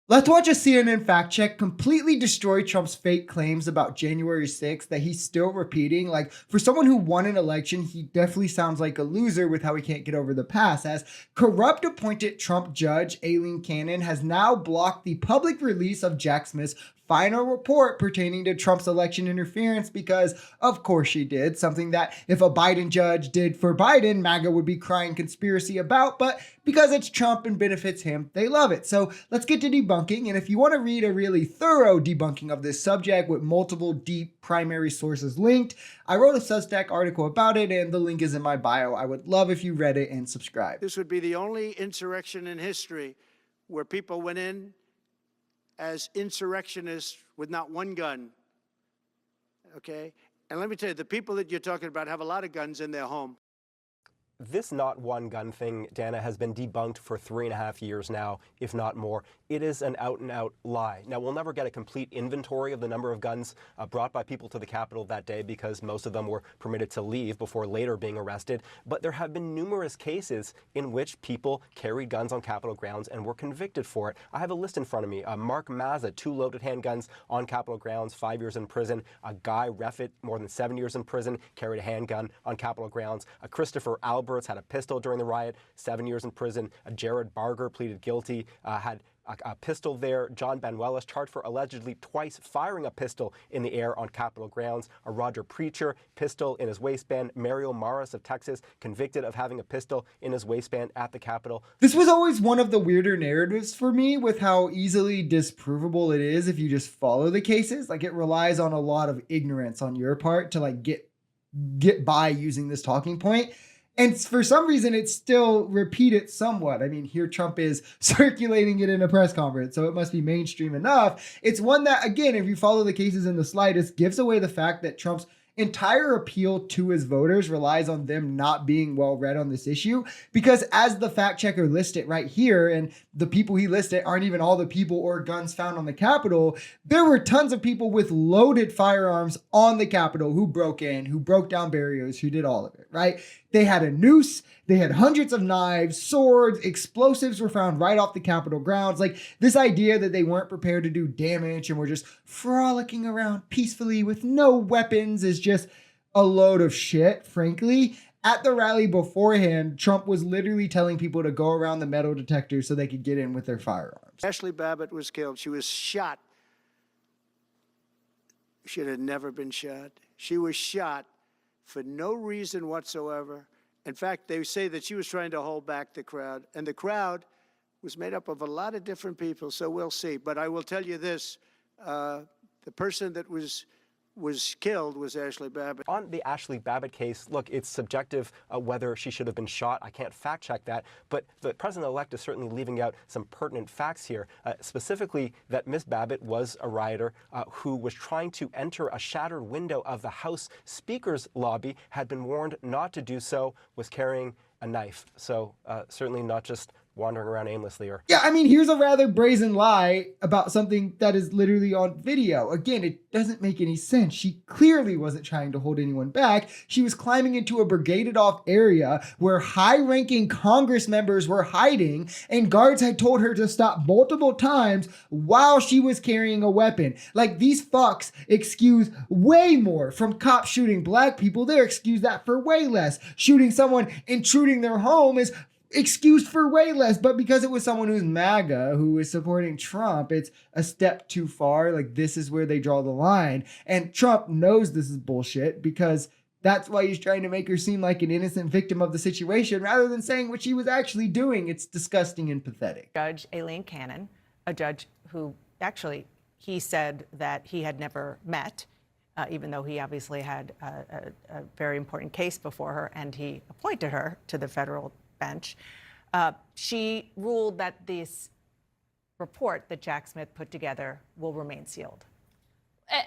Let's watch a CNN fact check completely destroy Trump's fake claims about January 6th that he's still repeating. Like, for someone who won an election, he definitely sounds like a loser with how he can't get over the past. As corrupt appointed Trump judge Aileen Cannon has now blocked the public release of Jack Smith's final report pertaining to Trump's election interference because, of course, she did. Something that if a Biden judge did for Biden, MAGA would be crying conspiracy about. But because it's Trump and benefits him, they love it. So let's get to debunking. And if you want to read a really thorough debunking of this subject with multiple deep primary sources linked, I wrote a Substack article about it, and the link is in my bio. I would love if you read it and subscribe. This would be the only insurrection in history where people went in as insurrectionists with not one gun, okay? And let me tell you, the people that you're talking about have a lot of guns in their home. This not one gun thing, Dana, has been debunked for 3.5 years now, if not more. It is an out-and-out lie. Now, we'll never get a complete inventory of the number of guns brought by people to the Capitol that day because most of them were permitted to leave before later being arrested. But there have been numerous cases in which people carried guns on Capitol grounds and were convicted for it. I have a list in front of me. Mark Mazza, 2 loaded handguns on Capitol grounds, 5 years in prison. Guy Reffitt, more than 7 years in prison, carried a handgun on Capitol grounds. Christopher Alberts had a pistol during the riot, 7 years in prison. Jared Barger pleaded guilty, had a pistol there. John Banuelos charged for allegedly twice firing a pistol in the air on Capitol grounds. A Roger Preacher, pistol in his waistband. Mario Morris of Texas, convicted of having a pistol in his waistband at the Capitol. This was always one of the weirder narratives for me with how easily disprovable it is if you just follow the cases. Like, it relies on a lot of ignorance on your part to like get by using this talking point. And for some reason, it's still repeated somewhat. I mean, here Trump is circulating it in a press conference, so it must be mainstream enough. It's one that, again, if you follow the cases in the slightest, gives away the fact that Trump's entire appeal to his voters relies on them not being well read on this issue, because as the fact checker listed right here, and the people he listed aren't even all the people or guns found on the Capitol, there were tons of people with loaded firearms on the Capitol who broke in, who broke down barriers, who did all of it, right? They had a noose, they had hundreds of knives, swords, explosives were found right off the Capitol grounds. Like, this idea that they weren't prepared to do damage and were just frolicking around peacefully with no weapons is just a load of shit, frankly. At the rally beforehand, Trump was literally telling people to go around the metal detector so they could get in with their firearms. Ashley Babbit was killed. She was shot. She had never been shot. She was shot for no reason whatsoever. In fact, they say that she was trying to hold back the crowd, and the crowd was made up of a lot of different people, so we'll see. But I will tell you this, the person that was killed was Ashley Babbit. On the Ashley Babbit case, look, it's subjective whether she should have been shot. I can't fact check that, but the president-elect is certainly leaving out some pertinent facts here, specifically that Ms. Babbit was a rioter who was trying to enter a shattered window of the House Speaker's lobby, had been warned not to do so, was carrying a knife. So certainly not just wandering around aimlessly. Or yeah, I mean, here's a rather brazen lie about something that is literally on video. Again, it doesn't make any sense. She clearly wasn't trying to hold anyone back. She was climbing into a brigaded off area where high-ranking Congress members were hiding, and guards had told her to stop multiple times while she was carrying a weapon. Like, these fucks excuse way more from cops shooting black people. They excuse that for way less. Shooting someone intruding their home is excused for way less, but because it was someone who's MAGA, who is supporting Trump, it's a step too far. Like, this is where they draw the line. And Trump knows this is bullshit because that's why he's trying to make her seem like an innocent victim of the situation rather than saying what she was actually doing. It's disgusting and pathetic. Judge Aileen Cannon, a judge who actually, he said that he had never met, even though he obviously had a very important case before her, and he appointed her to the federal bench. She ruled that this report that Jack Smith put together will remain sealed.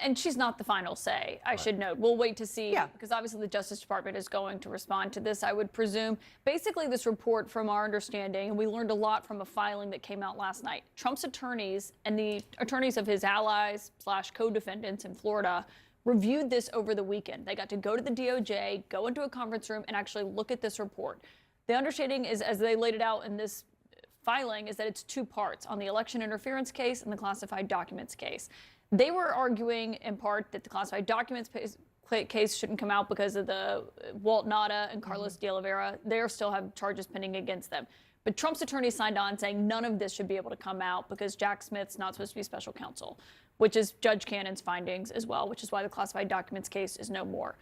And she's not the final say, I should note. We'll wait to see, Yeah. because obviously the Justice Department is going to respond to this, I would presume. Basically, this report, from our understanding, and we learned a lot from a filing that came out last night, Trump's attorneys and the attorneys of his allies / co-defendants in Florida reviewed this over the weekend. They got to go to the DOJ, go into a conference room, and actually look at this report. The understanding is, as they laid it out in this filing is that it's two parts on the election interference case and the classified documents case. They were arguing in part that the classified documents case shouldn't come out because of the Walt Nada and Carlos de Oliveira. They still have charges pending against them. But Trump's attorney signed on saying none of this should be able to come out because Jack Smith's not supposed to be special counsel, which is Judge Cannon's findings as well, which is why the classified documents case is no more.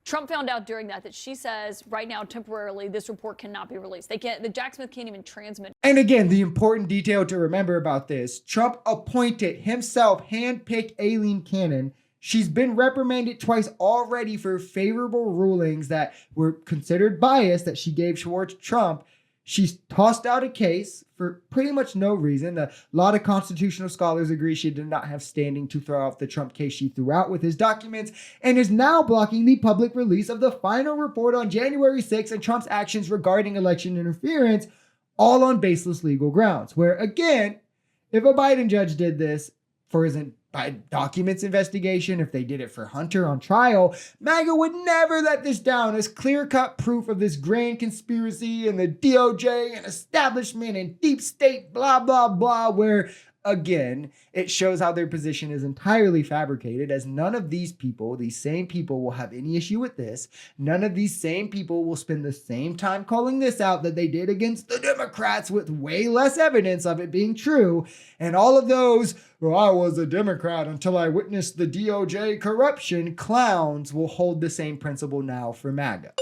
Trump found out during that she says right now, temporarily, this report cannot be released. The Jack Smith can't even transmit. And again, the important detail to remember about this, Trump appointed himself, handpicked Aileen Cannon. She's been reprimanded twice already for favorable rulings that were considered biased that she gave towards Trump. She's tossed out a case for pretty much no reason. A lot of constitutional scholars agree she did not have standing to throw out the Trump case she threw out with his documents, and is now blocking the public release of the final report on January 6th and Trump's actions regarding election interference, all on baseless legal grounds. Where, again, if a Biden judge did this for his documents investigation, if they did it for Hunter on trial, MAGA would never let this down as clear-cut proof of this grand conspiracy and the DOJ and establishment and deep state, blah, blah, blah, where, again, it shows how their position is entirely fabricated, as none of these people, these same people, will have any issue with this. None of these same people will spend the same time calling this out that they did against the Democrats with way less evidence of it being true. And all of those, well, I was a Democrat until I witnessed the DOJ corruption, clowns will hold the same principle now for MAGA.